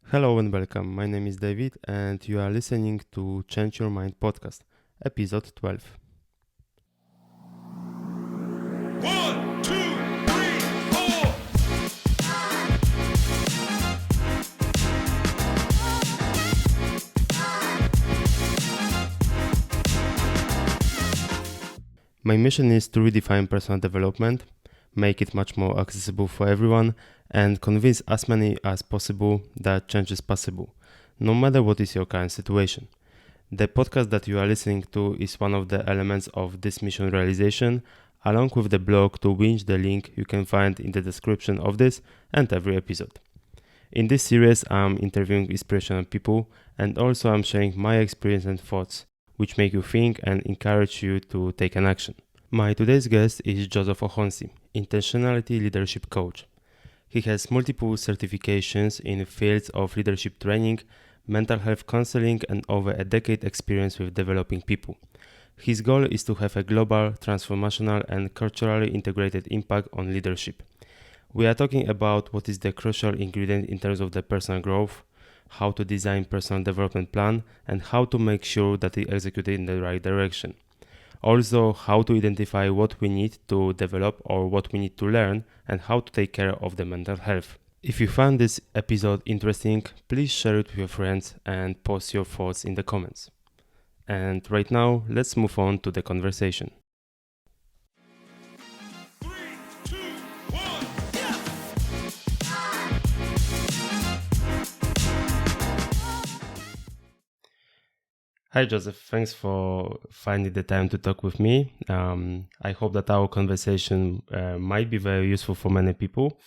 Hello and welcome. My name is David, and you are listening to Change Your Mind podcast, episode 12. One, two, three, four. My mission is to redefine personal development, make it much more accessible for everyone, and convince as many as possible that change is possible, no matter what is your current situation. The podcast that you are listening to is one of the elements of this mission realization, along with the blog to which the link you can find in the description of this and every episode. In this series, I'm interviewing inspirational people and also I'm sharing my experience and thoughts, which make you think and encourage you to take an action. My today's guest is Joseph Ohonsi, Intentionality Leadership Coach. He has multiple certifications in fields of leadership training, mental health counseling, and over a decade experience with developing people. His goal is to have a global, transformational, and culturally integrated impact on leadership. We are talking about what is the crucial ingredient in terms of the personal growth, how to design personal development plan, and how to make sure that it executed in the right direction. Also, how to identify what we need to develop or what we need to learn, and how to take care of the mental health. If you found this episode interesting, please share it with your friends and post your thoughts in the comments. And right now, let's move on to the conversation. Three, two, one. Hi, Joseph. Thanks for finding the time to talk with me. I hope that our conversation might be very useful for many people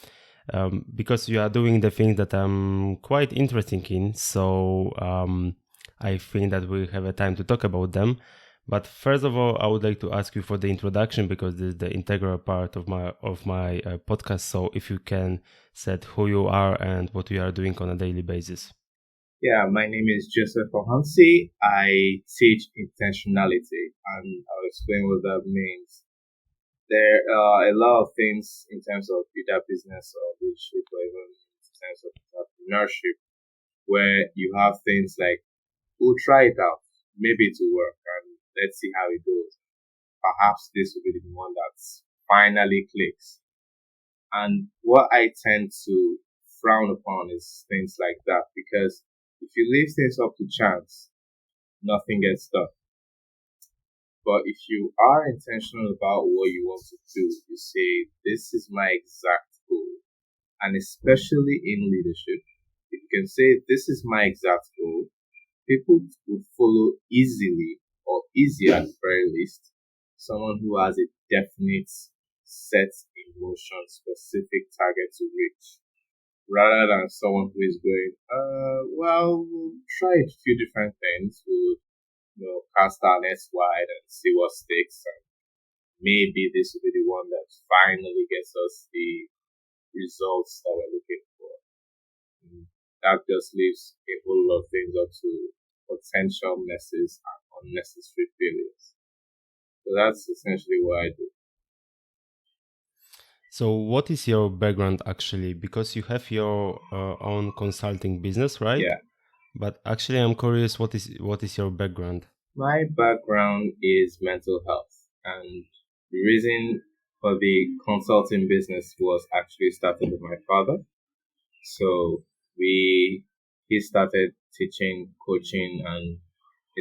because you are doing the things that I'm quite interested in. So I think that we have a time to talk about them. But first of all, I would like to ask you for the introduction because this is the integral part of my podcast. So if you can set who you are and what you are doing on a daily basis. Yeah, my name is Joseph Ohonsi. I teach intentionality, and I'll explain what that means. There are a lot of things in terms of either business or leadership, or even in terms of entrepreneurship, where you have things like, we'll try it out, maybe it will work, and let's see how it goes. Perhaps this will be the one that finally clicks. And what I tend to frown upon is things like that because if you leave things up to chance, nothing gets done. But if you are intentional about what you want to do, you say, this is my exact goal. And especially in leadership, if you can say, this is my exact goal, people would follow easily or easier at the very least. Someone who has a definite set in motion specific target to reach rather than someone who is going, we'll try a few different things. We'll, cast our nets wide and see what sticks. And maybe this will be the one that finally gets us the results that we're looking for. And that just leaves a whole lot of things up to potential messes and unnecessary failures. So that's essentially what I do. So, what is your background actually? Because you have your own consulting business, right? Yeah. But actually, I'm curious, what is your background? My background is mental health, and the reason for the consulting business was actually started with my father. So he started teaching, coaching, and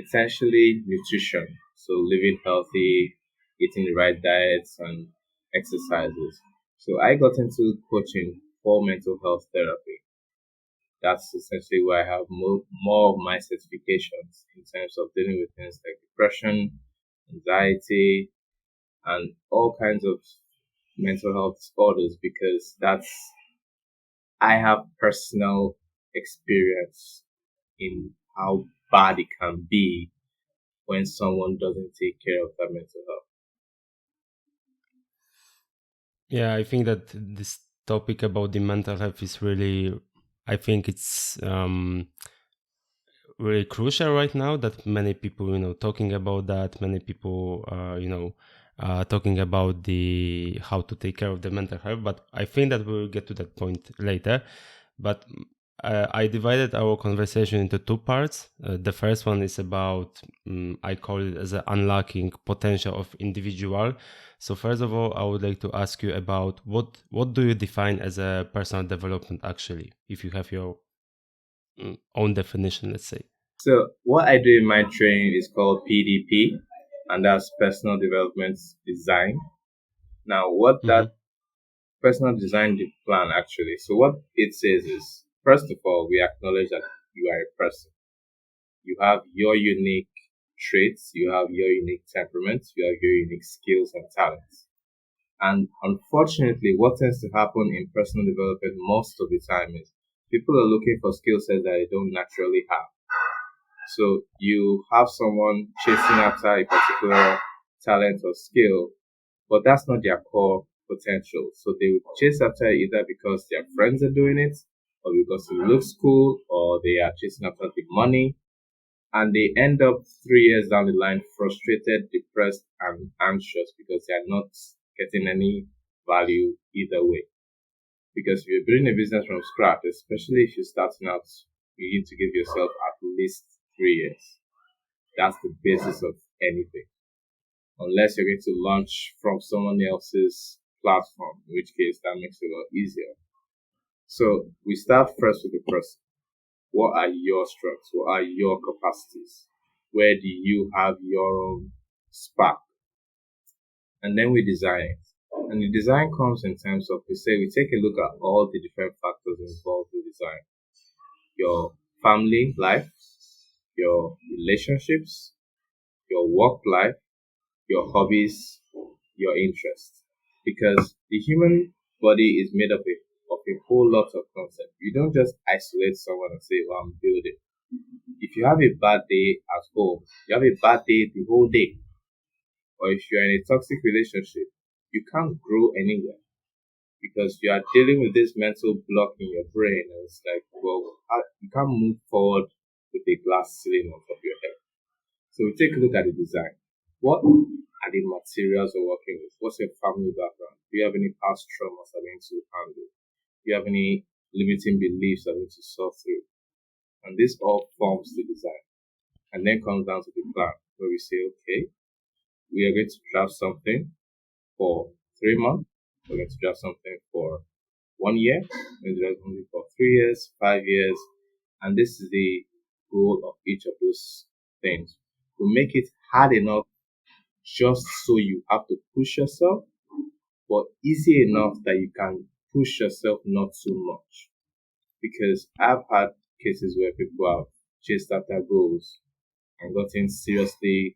essentially nutrition. So living healthy, eating the right diets, and exercises. So I got into coaching for mental health therapy. That's essentially where I have more of my certifications in terms of dealing with things like depression, anxiety, and all kinds of mental health disorders because I have personal experience in how bad it can be when someone doesn't take care of their mental health. Yeah, I think that this topic about the mental health is really, I think it's really crucial right now that many people, talking about that, many people, talking about the how to take care of the mental health. But I think that we'll get to that point later. But I divided our conversation into two parts. The first one is about, I call it as a unlocking potential of individual. So first of all, I would like to ask you about what do you define as a personal development actually, if you have your own definition, let's say. So what I do in my training is called PDP, and that's personal development design. Now, what Mm-hmm. that personal design plan actually, so what it says is, first of all, we acknowledge that you are a person. You have your unique traits, you have your unique temperament, you have your unique skills and talents. And unfortunately, what tends to happen in personal development most of the time is people are looking for skill sets that they don't naturally have. So you have someone chasing after a particular talent or skill, but that's not their core potential. So they would chase after it either because their friends are doing it, or because it looks cool, or they are chasing after the money, and they end up 3 years down the line frustrated, depressed, and anxious because they are not getting any value either way. Because if you're building a business from scratch, especially if you're starting out, you need to give yourself at least 3 years. That's the basis of anything. Unless you're going to launch from someone else's platform, in which case that makes it a lot easier. So we start first with the person. What are your strengths? What are your capacities? Where do you have your own spark? And then we design it. And the design comes in terms of, we take a look at all the different factors involved with design. Your family life, your relationships, your work life, your hobbies, your interests. Because the human body is made up of a whole lot of concepts. You don't just isolate someone and say, well, I'm building. If you have a bad day at home, you have a bad day the whole day. Or if you're in a toxic relationship, you can't grow anywhere because you are dealing with this mental block in your brain. And it's like, well, you can't move forward with a glass ceiling on top of your head. So we take a look at the design. What are the materials we're working with? What's your family background? Do you have any past traumas that we need to handle? Do you have any limiting beliefs that we need to sort through? And this all forms the design. And then comes down to the plan where we say, okay, we are going to draft something for 3 months. We're going to draft something for 1 year. We're going to draft something for 3 years, 5 years. And this is the goal of each of those things. To make it hard enough just so you have to push yourself, but easy enough that you can push yourself not too much. Because I've had cases where people have chased after goals and gotten seriously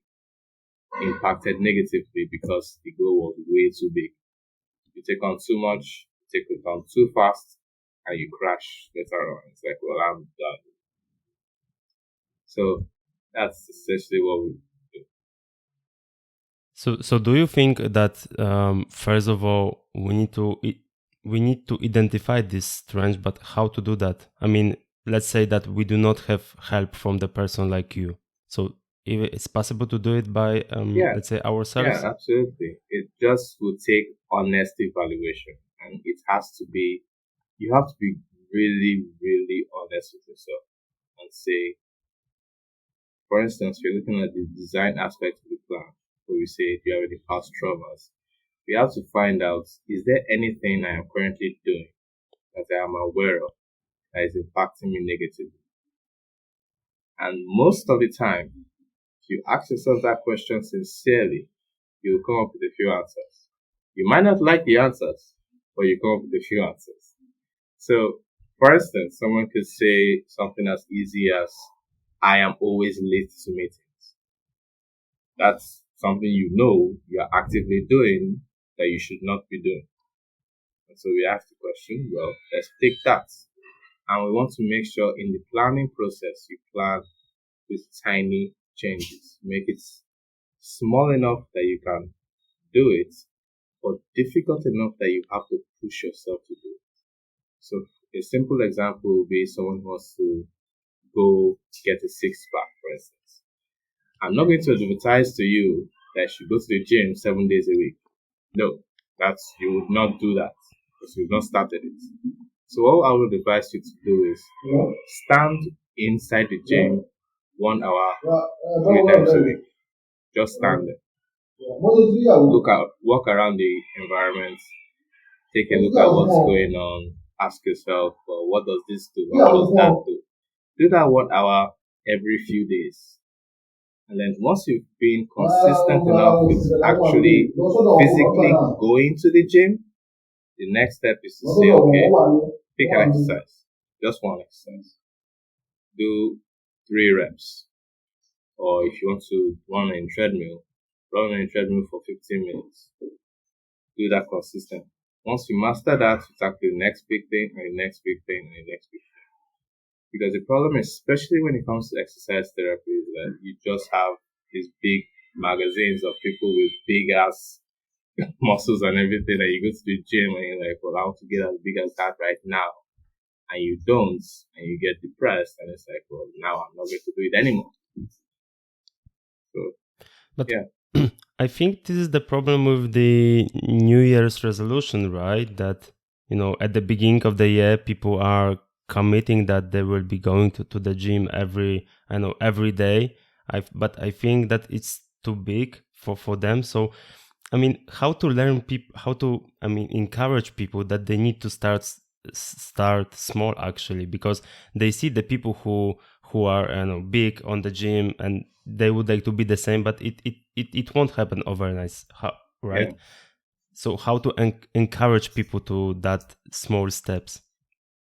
impacted negatively because the goal was way too big. You take on too much, you take it on too fast, and you crash later on. It's like, well, I'm done. So that's essentially what we do. So do you think that first of all we need to identify this strength, but how to do that? I mean, let's say that we do not have help from the person like you. So if it's possible to do it by Yeah, let's say yeah, ourselves. absolutely. It just will take honest evaluation, and it has to be, you have to be really, really honest with yourself and say, for instance, we're looking at the design aspect of the plan, where we say, do you have any past traumas? We have to find out, is there anything I am currently doing that I am aware of that is impacting me negatively? And most of the time, if you ask yourself that question sincerely, you'll come up with a few answers. You might not like the answers, but you come up with a few answers. So, for instance, someone could say something as easy as, I am always late to meetings. That's something you're actively doing that you should not be doing. And so we ask the question, well, let's take that. And we want to make sure in the planning process, you plan with tiny changes. Make it small enough that you can do it, but difficult enough that you have to push yourself to do it. So a simple example would be someone who wants to go get a six pack, for instance. I'm not going to advertise to you that you should go to the gym 7 days a week. No, you would not do that because you've not started it. So what I would advise you to do is stand inside the gym 1 hour 3 times a week. Just stand there. Look out, walk around the environment, take a look at what's going on, ask yourself, well, what does this do? What does that do? Do that 1 hour every few days. And then once you've been consistent enough with actually physically going to the gym, the next step is to say, okay, pick an exercise, just one exercise. Do 3 reps. Or if you want to run on a treadmill, run on a treadmill for 15 minutes. Do that consistently. Once you master that, it's actually the next big thing, and the next big thing, and the next big thing. Because the problem, especially when it comes to exercise therapy, is that you just have these big magazines of people with big ass muscles and everything, and you go to the gym and you're like, well, I want to get as big as that right now. And you don't, and you get depressed, and it's like, well, now I'm not going to do it anymore. So, But yeah. I think this is the problem with the New Year's resolution, right? That, at the beginning of the year, people are committing that they will be going to the gym every day. But I think that it's too big for them. So, how to learn people, encourage people that they need to start small, actually, because they see the people who are big on the gym, and they would like to be the same, but it won't happen overnight, right? Yeah. So how to encourage people to that small steps,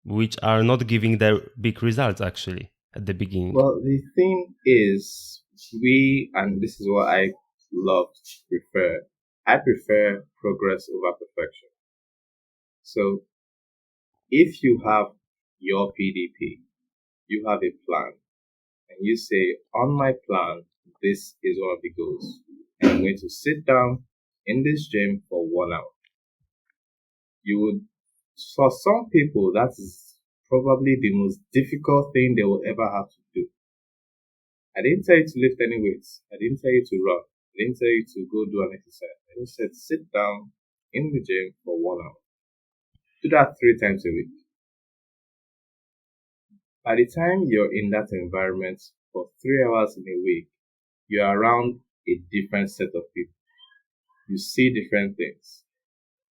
which are not giving their big results actually at the beginning? Well, the thing is, and this is what I love to prefer, I prefer progress over perfection. So if you have your PDP, you have a plan, and you say, on my plan, this is one of the goals. And I'm going to sit down in this gym for 1 hour. You would, for some people, that is probably the most difficult thing they will ever have to do. I didn't tell you to lift any weights. I didn't tell you to run. I didn't tell you to go do an exercise. I just said sit down in the gym for 1 hour. Do that 3 times a week. By the time you're in that environment for 3 hours in a week, you're around a different set of people. You see different things.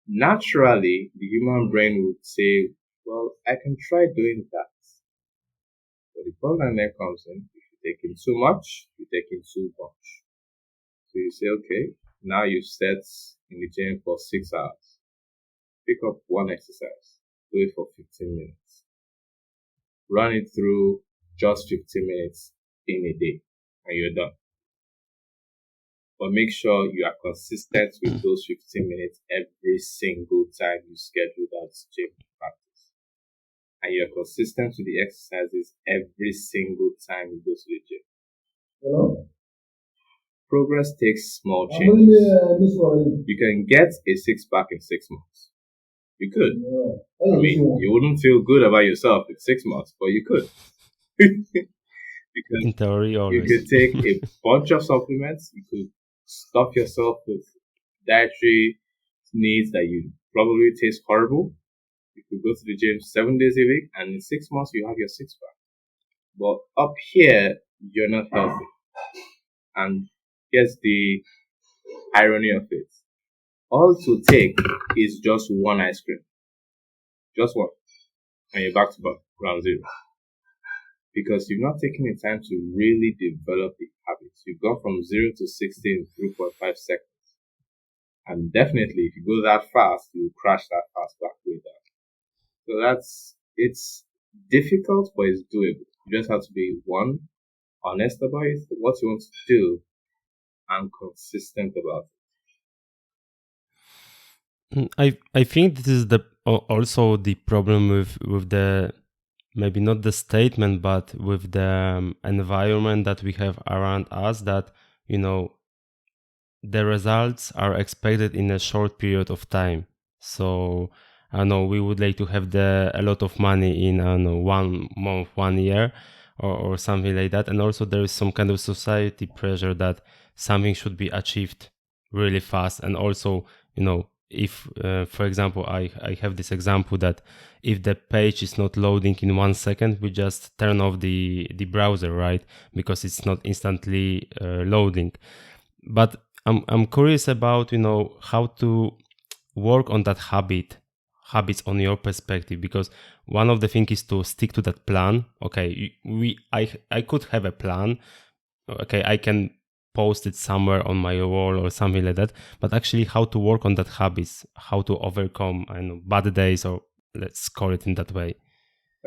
Naturally, the human brain would say, well, I can try doing that. But the problem then comes in, if you take in too much, you take in too much. So you say, okay, now you set in the gym for 6 hours. Pick up one exercise. Do it for 15 minutes. Run it through just 15 minutes in a day, and you're done. But make sure you are consistent with those 15 minutes every single time you schedule that gym practice. And you're consistent with the exercises every single time you go to the gym. Hello? Progress takes small changes. You can get a six-pack in 6 months. You could. You wouldn't feel good about yourself in 6 months, but you could. Because in theory, always. you could take a bunch of supplements. You could stuff yourself with dietary needs that you probably taste horrible. You could go to the gym 7 days a week, and in 6 months you have your six-pack. But up here, you're not healthy. And here's the irony of it. All to take is just one ice cream. Just one. And you're back to ground zero. Because you've not taken the time to really develop the habits. You've gone from 0 to 60 in 3.5 seconds. And definitely, if you go that fast, you'll crash that fast back way down. So it's difficult, but it's doable. You just have to be, one, honest about it, what you want to do, and consistent about it. I think this is also the problem with the, maybe not the statement, but with the environment that we have around us, that the results are expected in a short period of time. So I know we would like to have a lot of money in 1 month, 1 year, or something like that. And also there is some kind of society pressure that something should be achieved really fast. And also if for example I have this example that if the page is not loading in 1 second, we just turn off the browser, right? Because it's not instantly loading. But I'm curious about, how to work on that habits on your perspective, because one of the things is to stick to that plan. Okay, I could have a plan. Okay, I can post it somewhere on my wall or something like that, but actually how to work on that habits, how to overcome, I know, bad days, or let's call it in that way.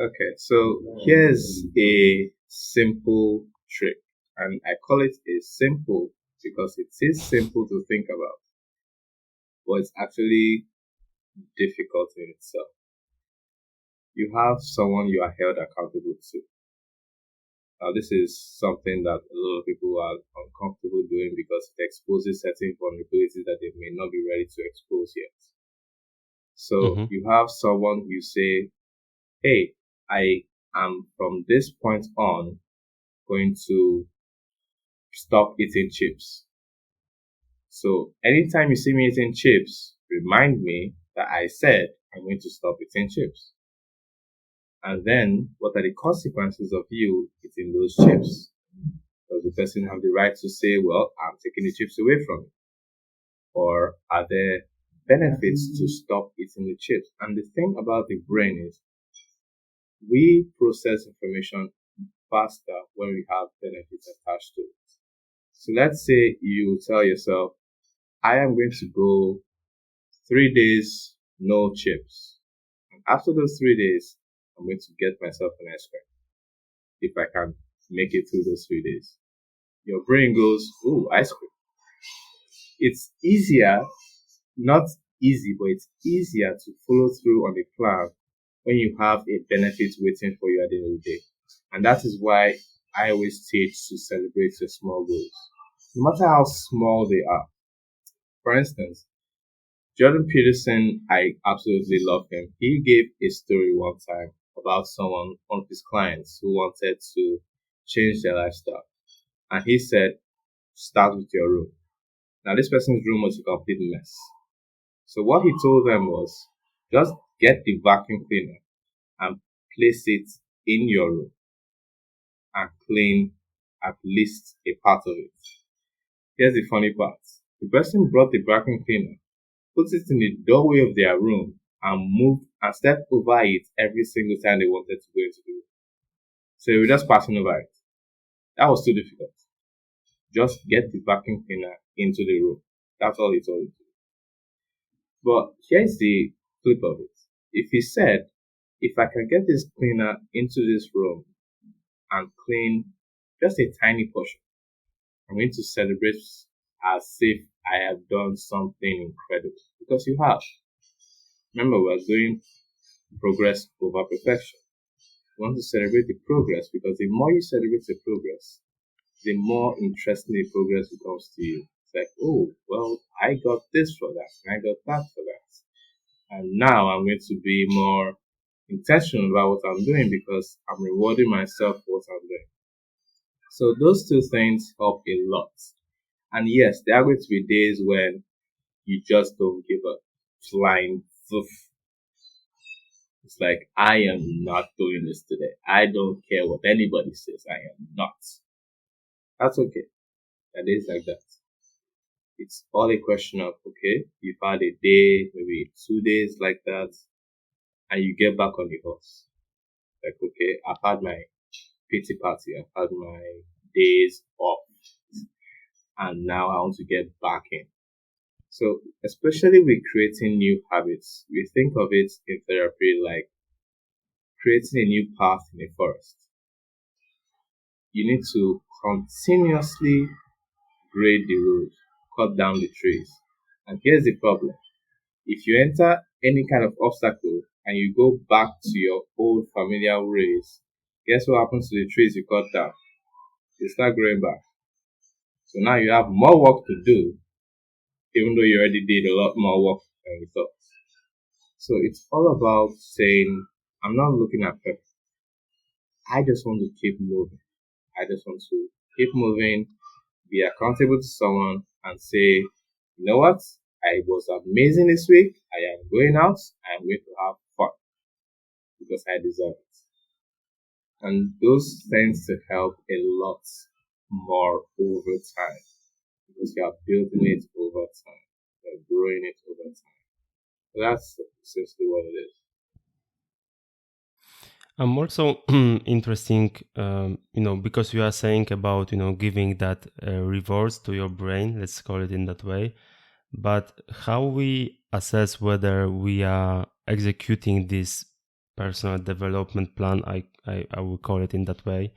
Okay, so here's a simple trick, and I call it a simple because it is simple to think about, but it's actually difficult in itself. You have someone you are held accountable to. Now, this is something that a lot of people are uncomfortable doing because it exposes certain vulnerabilities that they may not be ready to expose yet. So Mm-hmm. you have someone you say, hey, I am from this point on going to stop eating chips. So anytime you see me eating chips, remind me that I said I'm going to stop eating chips. And then what are the consequences of you eating those chips? Does the person have the right to say, well, I'm taking the chips away from you? Or are there benefits to stop eating the chips? And the thing about the brain is we process information faster when we have benefits attached to it. So let's say you tell yourself, I am going to go 3 days, no chips. And after those 3 days, I'm going to get myself an ice cream if I can make it through those 3 days. Your brain goes, ooh, ice cream. It's easier, not easy, but it's easier to follow through on a plan when you have a benefit waiting for you at the end of the day. And that is why I always teach to celebrate your small goals, no matter how small they are. For instance, Jordan Peterson, I absolutely love him. He gave a story one time about one of his clients who wanted to change their lifestyle. And he said, start with your room. Now, this person's room was a complete mess. So what he told them was, just get the vacuum cleaner and place it in your room and clean at least a part of it. Here's the funny part. The person brought the vacuum cleaner, put it in the doorway of their room, and moved and stepped over it every single time they wanted to go into the room. So they were just passing over it. That was too difficult. Just get the vacuum cleaner into the room. That's all he told you. But here's the flip of it. If he said, if I can get this cleaner into this room and clean just a tiny portion, I'm going to celebrate as if I have done something incredible. Because you have. Remember, we're doing progress over perfection. You want to celebrate the progress because the more you celebrate the progress, the more interesting the progress becomes to you. It's like, oh, well, I got this for that, and I got that for that. And now I'm going to be more intentional about what I'm doing because I'm rewarding myself for what I'm doing. So those two things help a lot. And yes, there are going to be days when you just don't give a flying foof. It's like, I am not doing this today. I don't care what anybody says. I am not. That's okay. That is like that. It's all a question of, okay, you've had a day, maybe 2 days like that, and you get back on the horse. Like, okay, I've had my pity party, I've had my days off, and now I want to get back in. So, especially with creating new habits, we think of it in therapy like creating a new path in a forest. You need to continuously grade the road, cut down the trees. And here's the problem. If you enter any kind of obstacle and you go back to your old familiar ways, guess what happens to the trees you cut down? They start growing back. So now you have more work to do, even though you already did a lot more work than you thought. So it's all about saying, I'm not looking at perfect. I just want to keep moving. I just want to keep moving, be accountable to someone and say, you know what? I was amazing this week. I am going out. I'm going to have fun because I deserve it. And those tends to help a lot more over time because you are building it over time. You're growing it over time. So that's essentially what it is. I'm also interesting, because you are saying about, giving that rewards to your brain, let's call it in that way. But how we assess whether we are executing this personal development plan, I will call it in that way,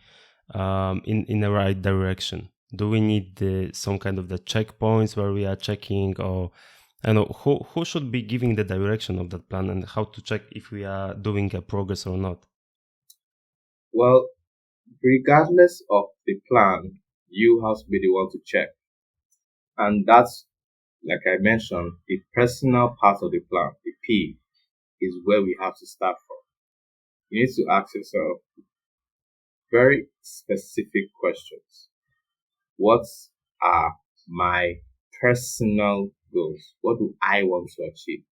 in the right direction? Do we need some kind of the checkpoints where we are checking, or I know who should be giving the direction of that plan, and how to check if we are doing a progress or not? Well, regardless of the plan, you have to be the one to check. And that's, like I mentioned, the personal part of the plan, the P, is where we have to start from. You need to ask yourself very specific questions. What are my personal goals? What do I want to achieve?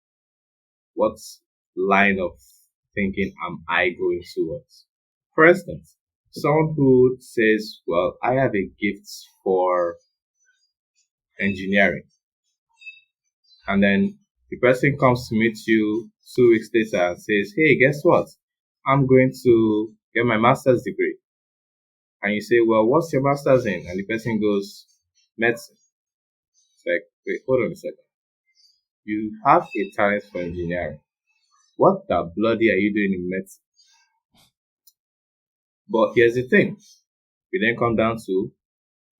What line of thinking am I going towards? For instance, someone who says, well, I have a gift for engineering. And then the person comes to meet you 2 weeks later and says, hey, guess what? I'm going to get my master's degree. And you say, well, what's your master's in? And the person goes, medicine. It's like, wait, hold on a second. You have a talent for engineering. What the bloody are you doing in medicine? But here's the thing. We then come down to,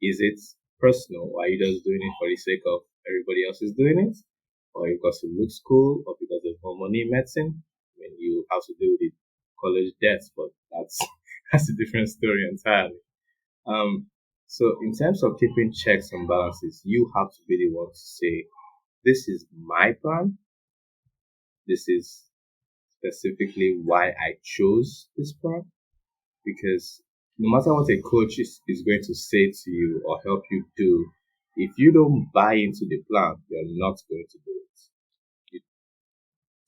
is it personal? Or are you just doing it for the sake of everybody else is doing it? Or because it looks cool? Or because there's more money in medicine? When you have to deal with the college debts, but that's that's a different story entirely. Um, so in terms of keeping checks and balances, you have to be the one to say, this is my plan. This is specifically why I chose this plan. Because no matter what a coach is going to say to you or help you do, if you don't buy into the plan, you're not going to do it. You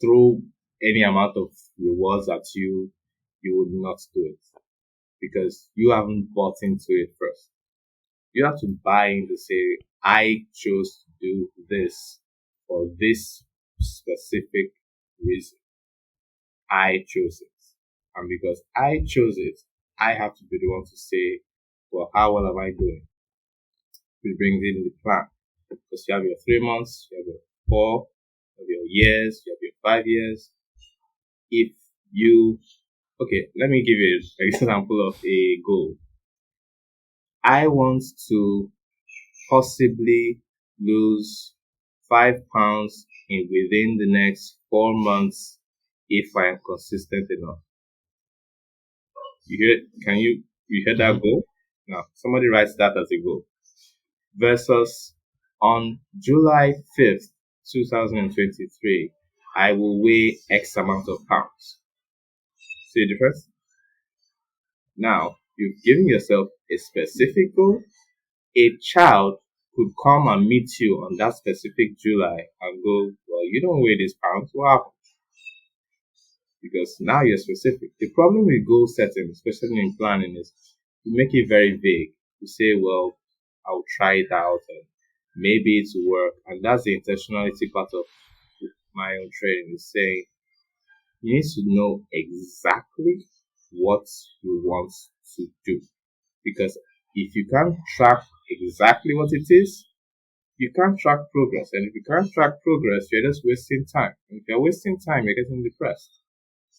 throw any amount of rewards at you, you would not do it because you haven't bought into it first. You have to buy in to say, I chose to do this for this specific reason. I chose it. And because I chose it, I have to be the one to say, well, how well am I doing? Which brings in the plan. Because you have your 3 months, you have your 4, you have your years, you have your 5 years. If you, okay, let me give you an example of a goal. I want to possibly lose 5 pounds within the next 4 months if I am consistent enough. You hear? You hear that goal? Now somebody writes that as a goal. Versus on July 5th, 2023, I will weigh X amount of pounds. See the difference? Now you've given yourself a specific goal. A child could come and meet you on that specific July and go, well, you don't weigh these pounds. What happened? Because now you're specific. The problem with goal setting, especially in planning, is you make it very vague. You say, well, I'll try it out and maybe it will work. And that's the intentionality part of my own training, is saying you need to know exactly what you want to do. Because if you can't track exactly what it is, you can't track progress. And if you can't track progress, you're just wasting time. And if you're wasting time, you're getting depressed.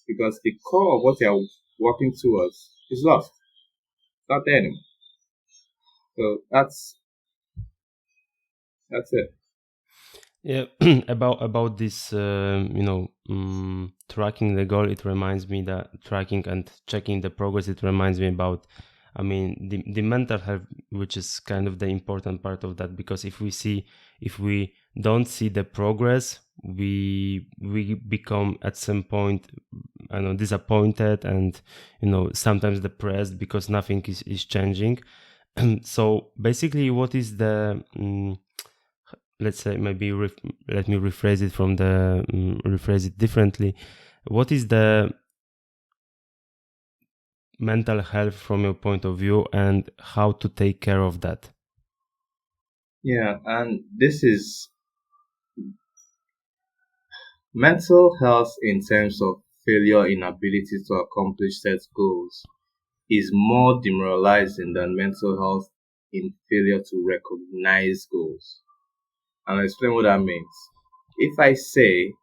Because the core of what you're working towards is lost. It's not there anymore. So that's it. Yeah, about this, tracking the goal. It reminds me that tracking and checking the progress. It reminds me about, I mean, the mental health, which is kind of the important part of that. Because if we don't see the progress, we become at some point, I know, disappointed and sometimes depressed because nothing is changing. So basically, what is the let's say maybe let me rephrase it from the rephrase it differently. What is the mental health from your point of view, and how to take care of that? Yeah, and this is mental health in terms of failure inability to accomplish set goals is more demoralizing than mental health in failure to recognize goals. And I'll explain what that means. If I say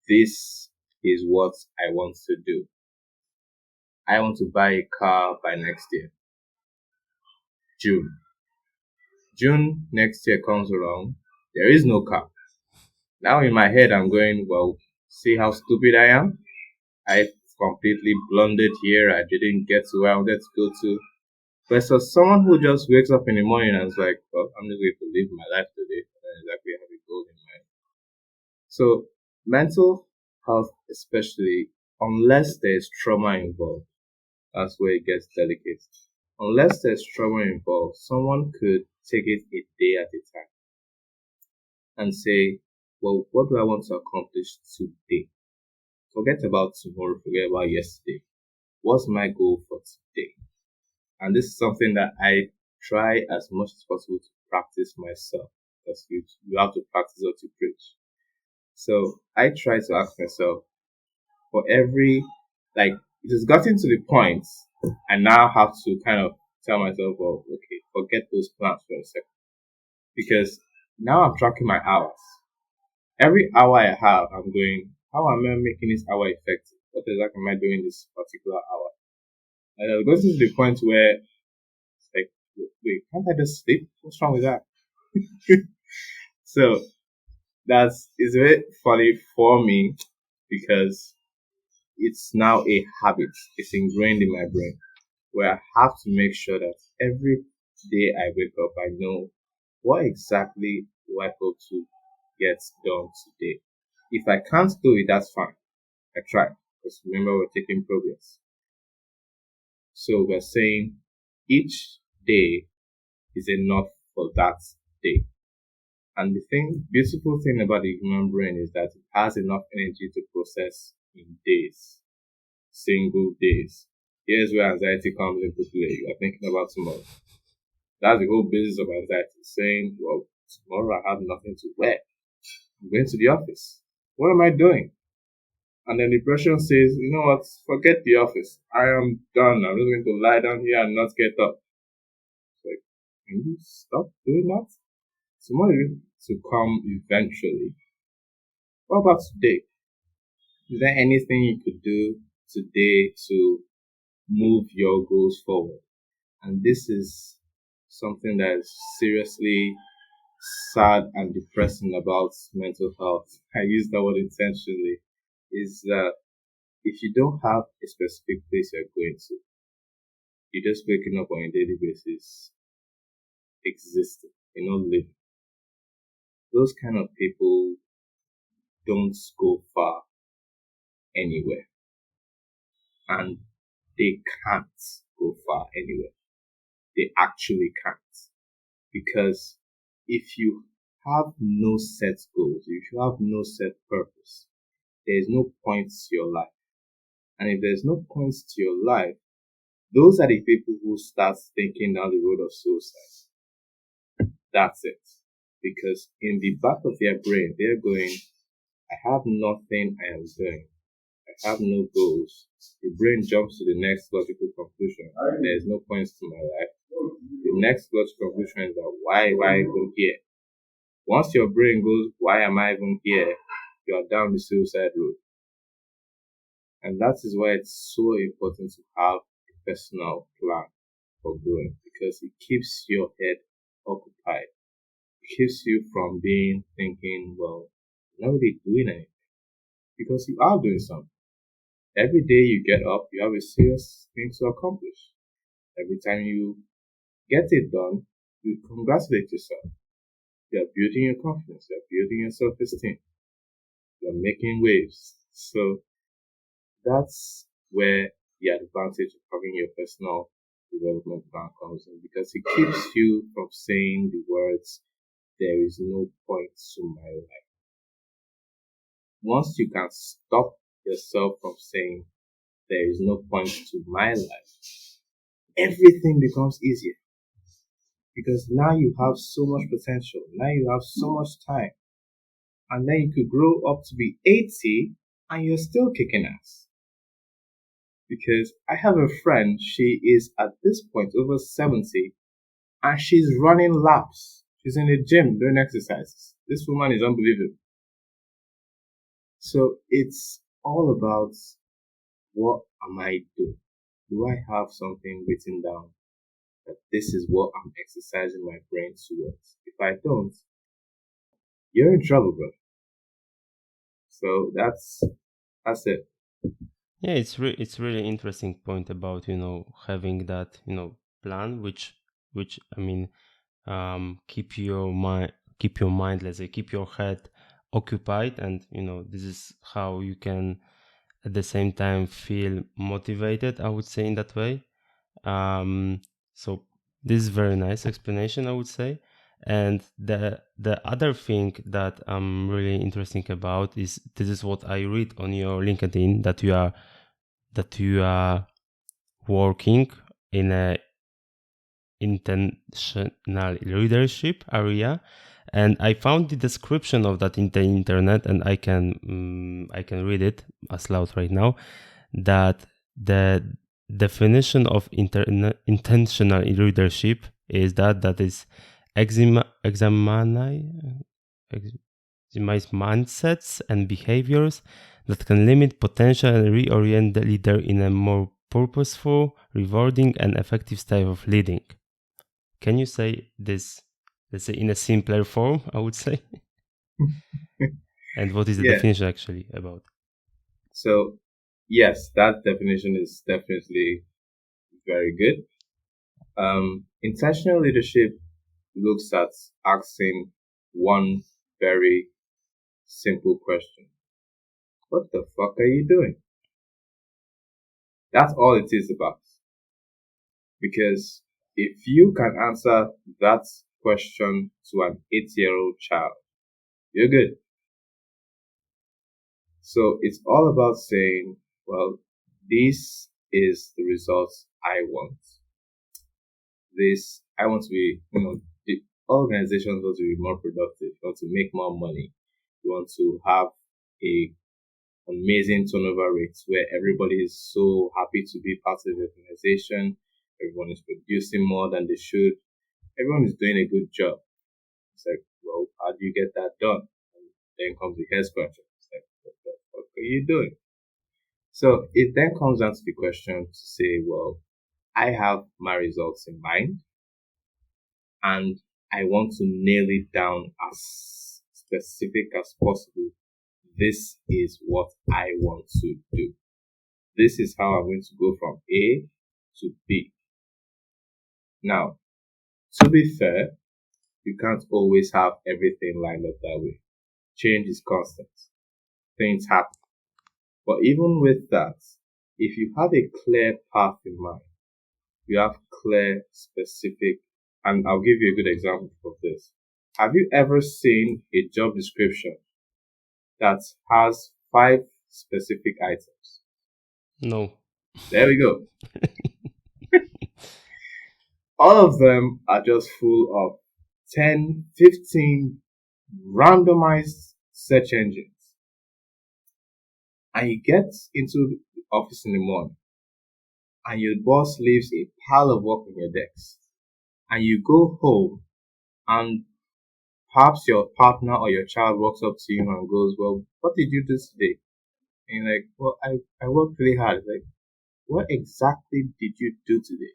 this is what I want to do, I want to buy a car by next year, June. June next year comes around, there is no car. Now in my head, I'm going, well, see how stupid I am? I completely blundered here. I didn't get to where I wanted to go to. Versus someone who just wakes up in the morning and is like, well, I'm just going to live my life today. I don't exactly have a goal in mind. So mental health, especially, unless there's trauma involved, that's where it gets delicate. Unless there's trauma involved, someone could take it a day at a time and say, well, what do I want to accomplish today? Forget about tomorrow, forget about yesterday. What's my goal for today? And this is something that I try as much as possible to practice myself, because you have to practice what you preach. So I try to ask myself, for every, like, it has gotten to the point I now have to kind of tell myself, well, okay, forget those plans for a second. Because now I'm tracking my hours. Every hour I have, I'm going, how am I making this hour effective? What exactly am I doing this particular hour? And I've gotten to the point where it's like, wait, can't I just sleep? What's wrong with that? So it's very funny for me because it's now a habit. It's ingrained in my brain where I have to make sure that every day I wake up, I know what exactly do I hope to get done today. If I can't do it, that's fine. I try. Because remember, we're taking progress. So we're saying each day is enough for that day. And the beautiful thing about the human brain is that it has enough energy to process in days, single days. Here's where anxiety comes into play. You are thinking about tomorrow. That's the whole basis of anxiety, saying, well, tomorrow I have nothing to wear. I'm going to the office. What am I doing? And then depression says, you know what, forget the office. I am done. I'm just going to lie down here and not get up. It's like, can you stop doing that? Tomorrow is to come eventually. What about today? Is there anything you could do today to move your goals forward? And this is something that is seriously sad and depressing about mental health. I use that word intentionally. Is that if you don't have a specific place you're going to, you're just waking up on a daily basis, existing, you're not living. Those kind of people don't go far anywhere. And they can't go far anywhere. They actually can't. Because if you have no set goals, if you have no set purpose, there is no point to your life. And if there's no point to your life, those are the people who start thinking down the road of suicide. That's it. Because in the back of their brain, they're going, I have nothing I am doing. I have no goals. The brain jumps to the next logical conclusion. There is no point to my life. The next logical conclusion is that why am I even here? Once your brain goes, why am I even here? You are down the suicide road. And that is why it's so important to have a personal plan for growing, because it keeps your head occupied. It keeps you from thinking, well, you're not really doing anything, because you are doing something. Every day you get up, you have a serious thing to accomplish. Every time you get it done, you congratulate yourself. You're building your confidence, you're building your self-esteem, you're making waves. So that's where the advantage of having your personal development plan comes in, because it keeps you from saying the words, there is no point to my life. Once you can stop yourself from saying there is no point to my life, everything becomes easier because now you have so much potential. Now you have so much time. And then you could grow up to be 80 and you're still kicking ass. Because I have a friend, she is at this point over 70 and she's running laps. She's in the gym doing exercises. This woman is unbelievable. So it's all about what am I doing? Do I have something written down that this is what I'm exercising my brain towards? If I don't, you're in trouble, bro. So that's it. Yeah, it's really interesting point about having that plan, which I mean keep your mind, let's say, keep your head occupied, and this is how you can at the same time feel motivated, I would say, in that way. So this is very nice explanation, I would say. And the other thing that I'm really interesting about is this is what I read on your LinkedIn, that you are working in a intentional leadership area, and I found the description of that in the internet, and I can read it as loud right now. That the definition of intentional leadership is that is examine mindsets and behaviors that can limit potential and reorient the leader in a more purposeful, rewarding, and effective style of leading. Can you say this, let's say, in a simpler form, I would say? And what is the Yeah. definition actually about? So yes, that definition is definitely very good. Intentional leadership looks at asking one very simple question. What the fuck are you doing? That's all it is about. Because if you can answer that question to an 8-year-old child, you're good. So it's all about saying, well, this is the results I want. I want to be, the organizations want to be more productive, want to make more money, you want to have a amazing turnover rates where everybody is so happy to be part of the organization. Everyone is producing more than they should. Everyone is doing a good job. It's like, well, how do you get that done? And then comes the head scratcher. It's like, what the fuck are you doing? So it then comes down to the question to say, well, I have my results in mind and I want to nail it down as specific as possible. This is what I want to do. This is how I'm going to go from A to B. Now, to be fair, you can't always have everything lined up that way. Change is constant. Things happen. But even with that, if you have a clear path in mind, you have clear, specific, and I'll give you a good example of this. Have you ever seen a job description that has 5 specific items? No. There we go. All of them are just full of 10, 15 randomized search engines. And you get into the office in the morning and your boss leaves a pile of work on your desk. And you go home and perhaps your partner or your child walks up to you and goes, well, what did you do today? And you're like, well, I worked really hard. It's like, what exactly did you do today?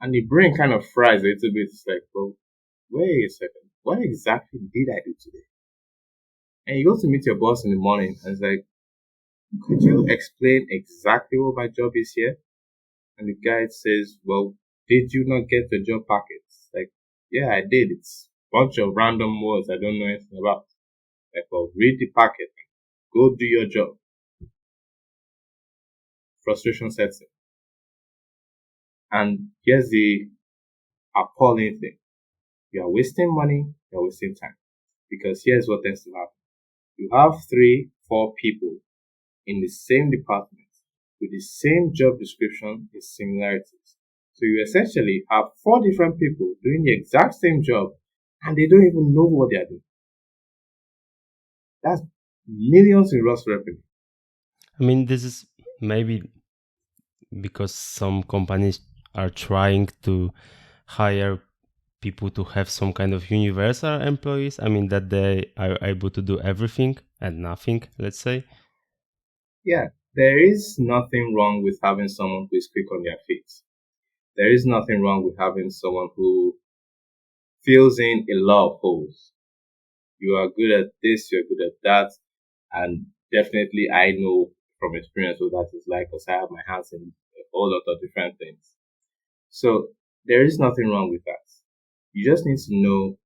And the brain kind of fries a little bit. It's like, well, wait a second. What exactly did I do today? And you go to meet your boss in the morning and it's like, could you explain exactly what my job is here? And the guy says, well, did you not get the job packet? Like, yeah, I did. It's a bunch of random words I don't know anything about. Like, well, read the packet. Go do your job. Frustration sets in. And here's the appalling thing. You are wasting money, you're wasting time. Because here's what tends to happen. You have three, four people in the same department with the same job description with similarities. So you essentially have four different people doing the exact same job and they don't even know what they're doing. That's millions in lost revenue. I mean, this is maybe because some companies are trying to hire people to have some kind of universal employees. I mean, that they are able to do everything and nothing, let's say. Yeah, there is nothing wrong with having someone who is quick on their feet. There is nothing wrong with having someone who fills in a lot of holes. You are good at this, you're good at that, and definitely I know from experience what that is like because I have my hands in a whole lot of different things. So there is nothing wrong with that. You just need to know,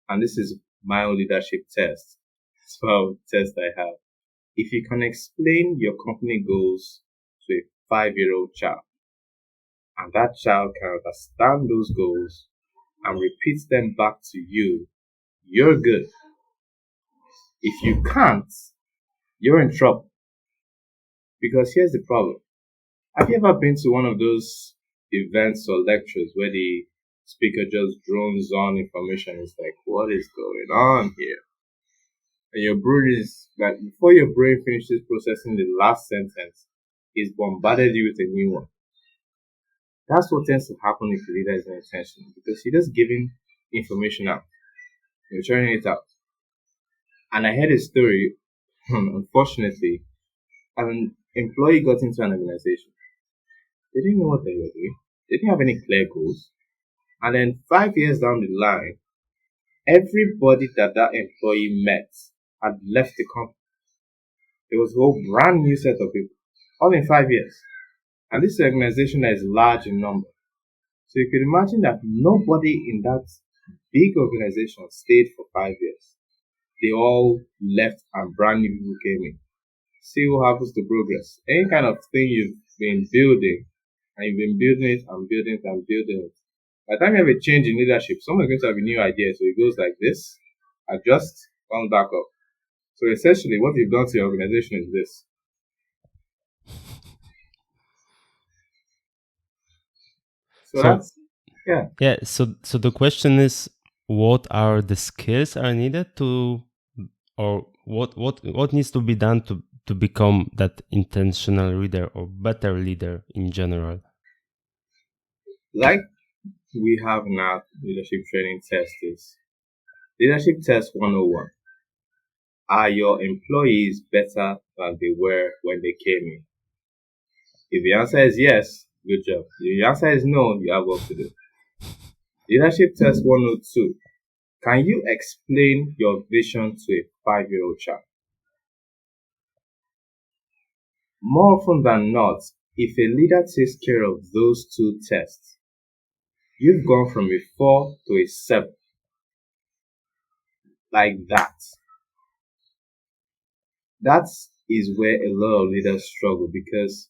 and this is my own leadership test. It's a test I have. If you can explain your company goals to a 5-year-old child, and that child can understand those goals and repeats them back to you, you're good. If you can't, you're in trouble. Because here's the problem. Have you ever been to one of those events or lectures where the speaker just drones on information? It's like, what is going on here? And your brain is like, before your brain finishes processing the last sentence, it's bombarded you with a new one. That's what tends to happen if the leader is not intentional because you're just giving information out. You're churning it out. And I heard a story, unfortunately, an employee got into an organization. They didn't know what they were doing. They didn't have any clear goals. And then 5 years down the line, everybody that employee met had left the company. There was a whole brand new set of people, all in 5 years. And this is an organization that is large in number. So you could imagine that nobody in that big organization stayed for 5 years. They all left and brand new people came in. See what happens to progress. Any kind of thing you've been building, and you've been building it and building it and building it. By the time you have a change in leadership, someone's going to have a new idea. So it goes like this, adjust, come back up. So essentially, what you've done to your organization is this. So So that's, yeah. yeah, so the question is, what are the skills are needed to, or what needs to be done to become that intentional leader or better leader in general? Like we have in our leadership training test is leadership test 101. Are your employees better than they were when they came in? If the answer is yes, good job. If the answer is no, you have work to do. Leadership test 102. Can you explain your vision to a 5-year-old child? More often than not, if a leader takes care of those two tests, you've gone from a 4 to a 7. Like that. That is where a lot of leaders struggle because,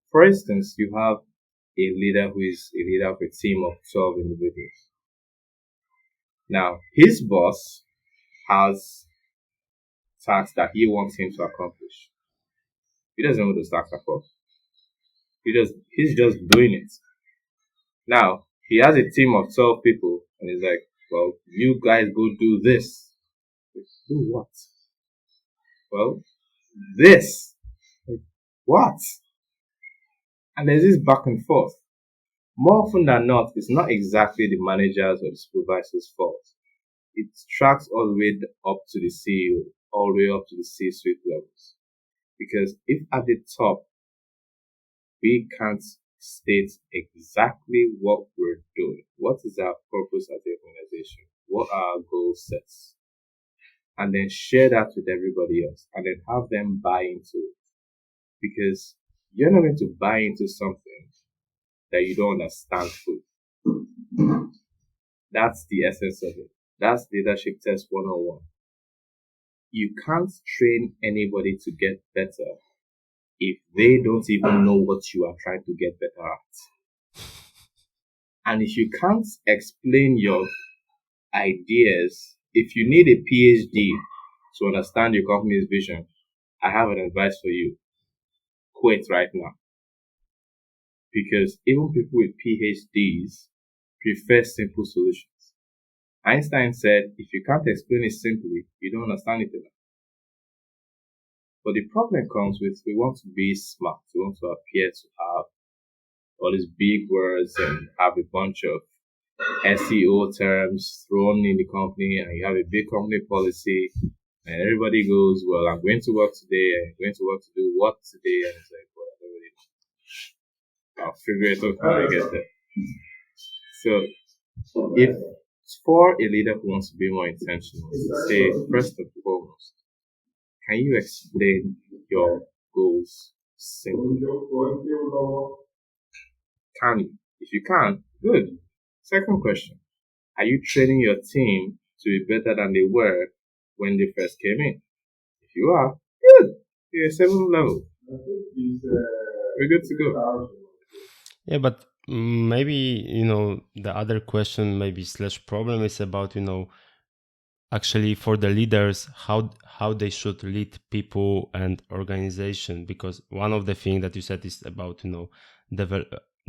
for instance, you have a leader who is a leader of a team of 12 individuals. Now, his boss has tasks that he wants him to accomplish. He doesn't know what those tasks are for. He's just doing it. Now, he has a team of 12 people and he's like, well, you guys go do this. Do what? Well, this. Like, what? And there's this back and forth. More often than not, it's not exactly the manager's or the supervisor's fault. It tracks all the way up to the CEO, all the way up to the C-suite levels. Because if at the top, we can't state exactly what we're doing, what is our purpose as an organization, what are our goal sets, and then share that with everybody else, and then have them buy into it. Because you're not going to buy into something that you don't understand fully. That's the essence of it. That's leadership test 101. You can't train anybody to get better if they don't even know what you are trying to get better at. And if you can't explain your ideas. If you need a PhD to understand your company's vision, I have an advice for you. Quit right now. Because even people with PhDs prefer simple solutions. Einstein said, if you can't explain it simply, you don't understand it enough. But the problem comes with we want to be smart. We want to appear to have all these big words and have a bunch of SEO terms thrown in the company, and you have a big company policy, and everybody goes, well, I'm going to work today, I'm going to work to do what today, and it's like, well, I don't really know. I'll figure it out when I get there. So, if for a leader who wants to be more intentional, say, first and foremost, can you explain your goals simply? Can you? If you can, good. Second question, are you training your team to be better than they were when they first came in? If you are, good. You're 7th level. We're good to go. Yeah, but maybe, the other question, maybe slash problem is about, actually for the leaders, how they should lead people and organization. Because one of the things that you said is about,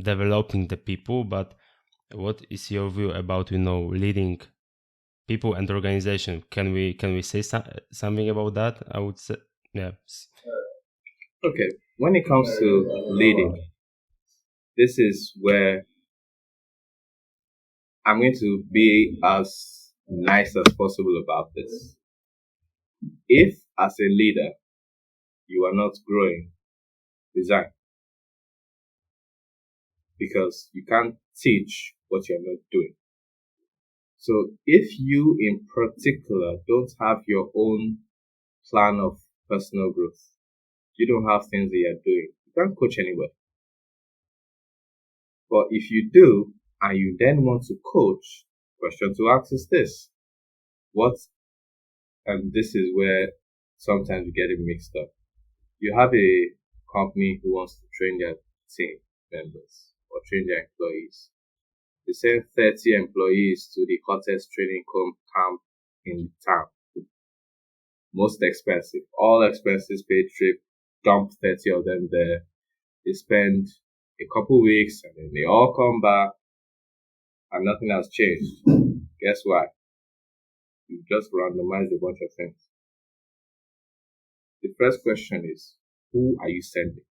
developing the people, but what is your view about, leading people and organization? Can we say something about that? I would say, yeah. Okay, when it comes to leading, this is where I'm going to be as nice as possible about this. If, as a leader, you are not growing, resign. Because you can't teach what you're not doing. So if you in particular don't have your own plan of personal growth, you don't have things that you're doing, you can't coach anybody. But if you do, and you then want to coach, question to ask is this. And this is where sometimes we get it mixed up. You have a company who wants to train their team members or train their employees. They send 30 employees to the hottest training camp in town. Most expensive. All expenses paid trip. Dump 30 of them there. They spend a couple weeks and then they all come back and nothing has changed. Guess why? You've just randomized a bunch of things. The first question is, who are you sending?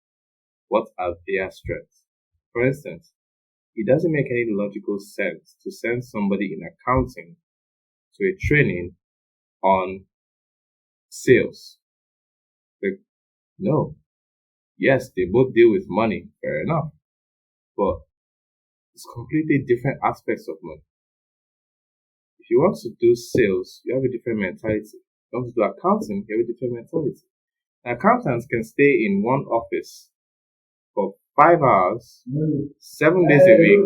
What are their strengths? For instance, it doesn't make any logical sense to send somebody in accounting to a training on sales. Like, no. Yes, they both deal with money, fair enough. But it's completely different aspects of money. If you want to do sales, you have a different mentality. If you want to do accounting, you have a different mentality. Accountants can stay in one office for 5 hours, 7 days a week,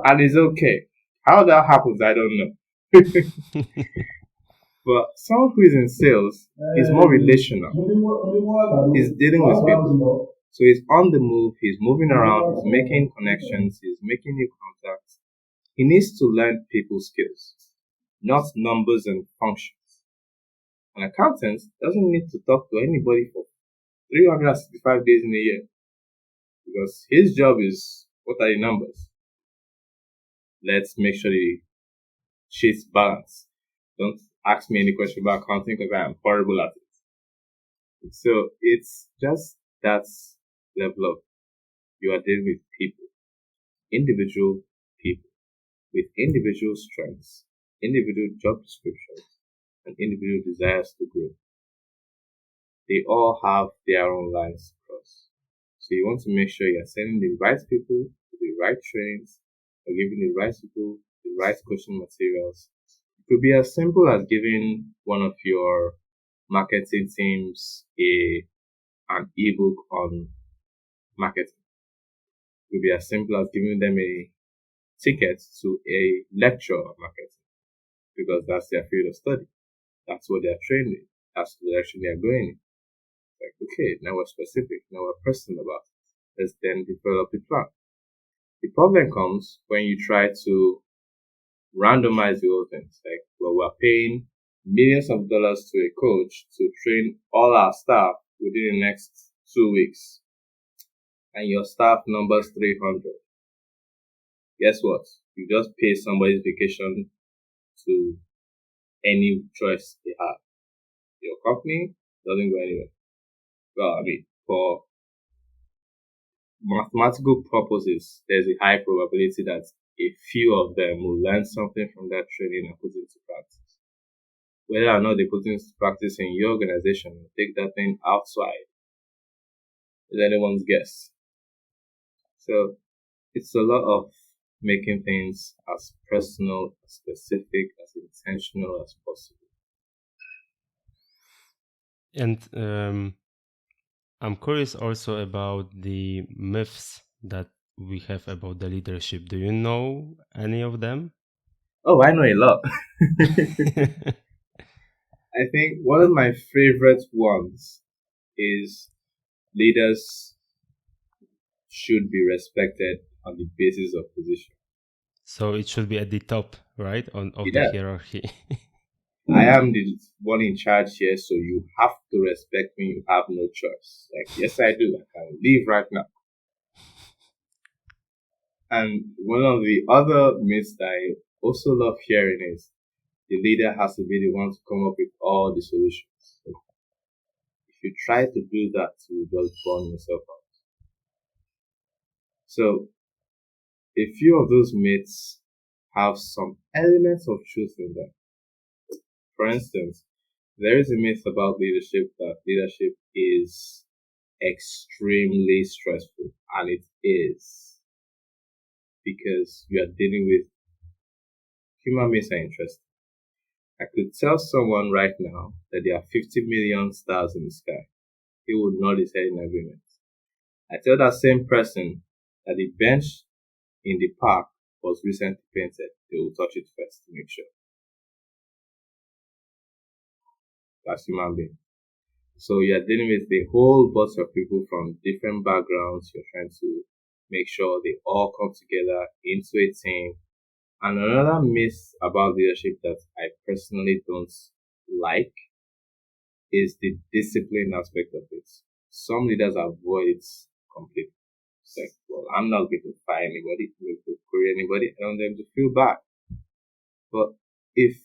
and it's okay. How that happens, I don't know. But someone who is in sales is more relational. He's dealing with people. So he's on the move, he's moving around, he's making connections, he's making new contacts. He needs to learn people skills, not numbers and functions. An accountant doesn't need to talk to anybody for 365 days in a year because his job is, what are the numbers? Let's make sure the sheet's balanced. Don't ask me any question about accounting because I am horrible at it. So it's just that level of you are dealing with people, individual people with individual strengths, individual job descriptions, and individual desires to grow. They all have their own lines to cross. So you want to make sure you're sending the right people to the right trainings, or giving the right people the right coaching materials. It could be as simple as giving one of your marketing teams an ebook on marketing. It could be as simple as giving them a ticket to a lecture on marketing because that's their field of study. That's what they're trained in. That's the direction they're going in. Like, okay, now we're specific, now we're personal about it. Let's then develop a plan. The problem comes when you try to randomize the whole thing. It's like, well, we're paying millions of dollars to a coach to train all our staff within the next 2 weeks, and your staff numbers 300. Guess what? You just pay somebody's vacation to any choice they have. Your company doesn't go anywhere. Well, I mean, for mathematical purposes, there's a high probability that a few of them will learn something from that training and put it into practice. Whether or not they put it into practice in your organization or take that thing outside is anyone's guess. So it's a lot of making things as personal, as specific, as intentional as possible. And I'm curious also about the myths that we have about the leadership. Do you know any of them? Oh, I know a lot. I think one of my favorite ones is leaders should be respected on the basis of position. So it should be at the top, right, of the Yeah, hierarchy. I am the one in charge here, so you have to respect me. You have no choice. Like, yes, I do. I can leave right now. And one of the other myths that I also love hearing is the leader has to be the one to come up with all the solutions. So if you try to do that, you will just burn yourself out. So a few of those myths have some elements of truth in them. For instance, there is a myth about leadership that leadership is extremely stressful, and it is because you are dealing with human beings are interesting. I could tell someone right now that there are 50 million stars in the sky. He would nod his head in agreement. I tell that same person that the bench in the park was recently painted. They will touch it first to make sure. That's human being. So you're dealing with a whole bunch of people from different backgrounds. You're trying to make sure they all come together into a team. And another myth about leadership that I personally don't like is the discipline aspect of it. Some leaders avoid it completely. It's like, well, I'm not going to fire anybody, I'm not going to query anybody, I don't want them to feel bad. But if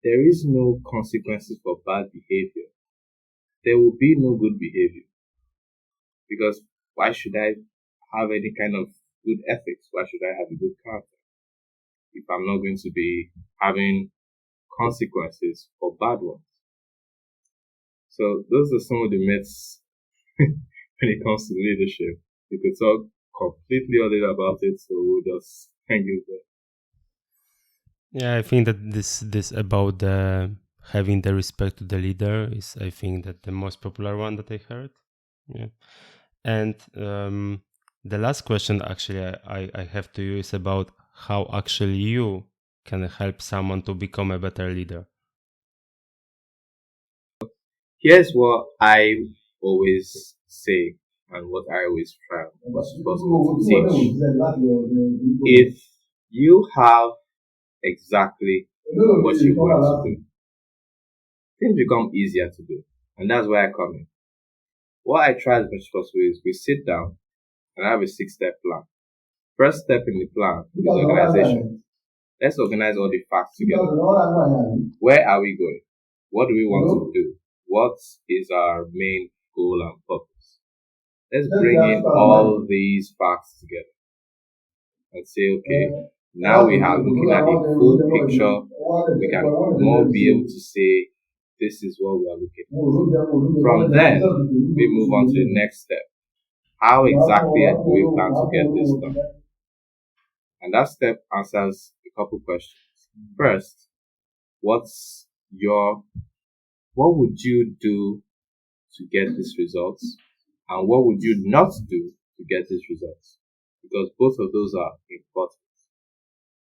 there is no consequences for bad behavior, there will be no good behavior. Because why should I have any kind of good ethics? Why should I have a good character if I'm not going to be having consequences for bad ones? So those are some of the myths when it comes to leadership. We could talk completely other about it, so we'll just hang it there. Yeah, I think that this about the having the respect to the leader is, I think, that the most popular one that I heard. Yeah. And the last question actually I have to you is about how actually you can help someone to become a better leader. Here's what I always say and what I always try was possible to teach. If you have exactly what you want to do, things become easier to do. And that's where I come in. What I try as much as possible is we sit down and have a 6-step plan. First step in the plan is organization. Let's organize all the facts together. Where are we going? What do we want to do? What is our main goal and purpose? Let's bring in all these facts together and say, okay, now we are looking at the full picture. We can more be able to say, this is what we are looking for. From then, we move on to the next step. How exactly do we plan to get this done? And that step answers a couple questions. First, what would you do to get these results? And what would you not do to get these results? Because both of those are important.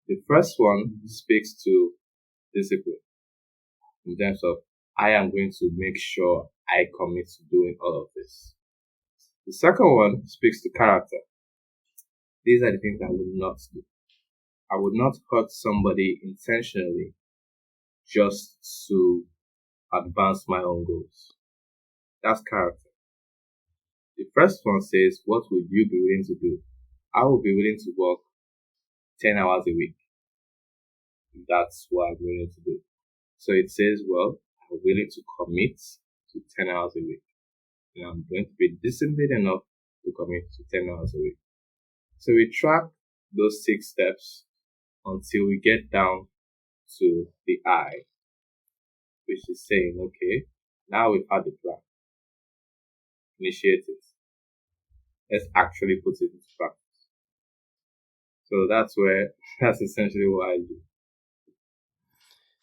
The first one speaks to discipline in terms of I am going to make sure I commit to doing all of this. The second one speaks to character. These are the things I will not do. I would not hurt somebody intentionally just to advance my own goals. That's character. The first one says, what would you be willing to do? I will be willing to work 10 hours a week. That's what I'm willing to do. So it says, well, I'm willing to commit to 10 hours a week. And I'm going to be disciplined enough to commit to 10 hours a week. So we track those 6 steps until we get down to the I, which is saying, okay, now we've had the plan, initiate it. Let's actually put it into practice. So that's essentially what I do.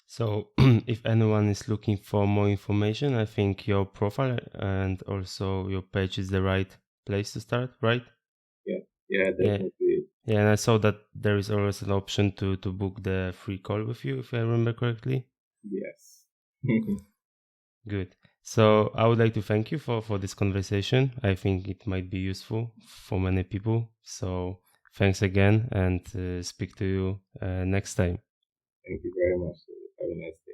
So, if anyone is looking for more information, I think your profile and also your page is the right place to start, right? Yeah, Yeah. definitely. Yeah, and I saw that there is always an option to book the free call with you, if I remember correctly. Yes. Good. So I would like to thank you for this conversation. I think it might be useful for many people. So thanks again, and speak to you next time. Thank you very much. Have a nice day.